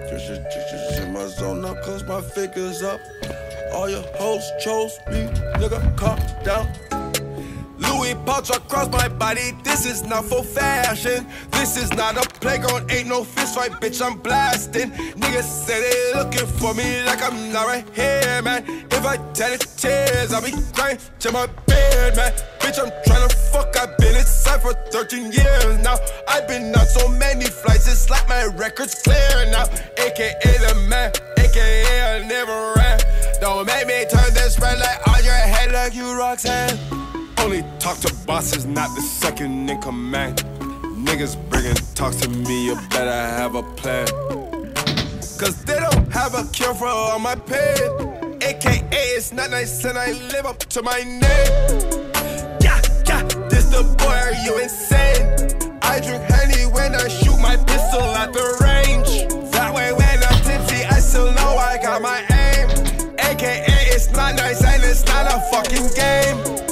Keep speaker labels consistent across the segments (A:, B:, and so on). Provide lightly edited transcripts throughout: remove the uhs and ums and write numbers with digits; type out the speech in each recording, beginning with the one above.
A: Just in my zone now, cause my figure's up. All your hoes chose me, nigga, calm down. Louis pouch across my body, this is not for fashion. This is not a playground, ain't no fist fight, bitch, I'm blasting. Niggas say they looking for me like I'm not right here, man. If I tell it tears, I'll be crying to my bed, man. Bitch, I'm tryna fuck, I've been inside for 13 years now. I've been on so many flights, it's like my record's clear now. AKA the man, AKA I never ran. Don't make me turn this red light on your head like you Roxanne. Only talk to bosses, not the second in command. Niggas bringing talks to me, you better have a plan. Cause they don't have a cure for all my pain. AKA it's not nice and I live up to my name. Yeah, this the boy, are you insane? I drink Henny when I shoot my pistol at the range. That way when I'm tipsy, I still know I got my aim. AKA it's not nice and it's not a fucking game.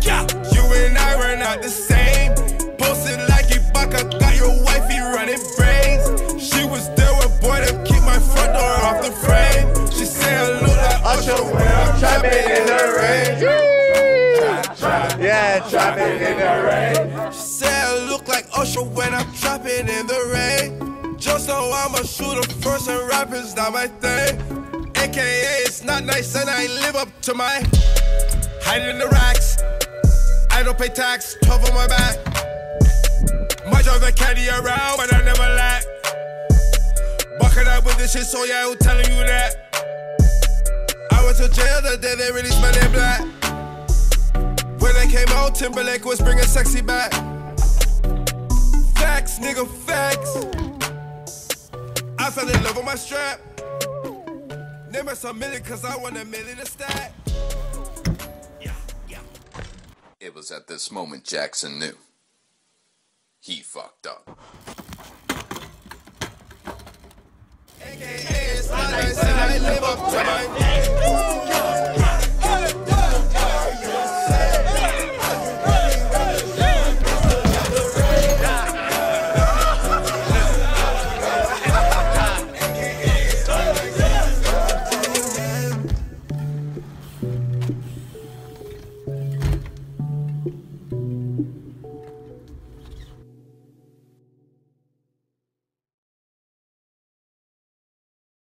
A: You and I were not the same. Posted like Ibaka, got your wifey running brains. She was there with boy to keep my front door off the frame. She said I look like Usher when I'm trapping in the rain. Yeah, trapping in the rain. She said I look like Usher when I'm trapping in the rain. Just know I'm a shooter first and rapping's not my thing. AKA it's not nice and I live up to my hide in the racks. I don't pay tax, 12 on my back. Might drive a caddy around, but I never lack. Bucking up with this shit, so yeah, who's telling you that? I went to jail the day they released my name black. When they came out, Timberlake was bringing sexy back. Facts, nigga, facts. I fell in love with my strap. Name us a million, cause I want a million to stack.
B: It was at this moment Jackson knew. He fucked up.
A: AKA it's not nice and I live up to my name.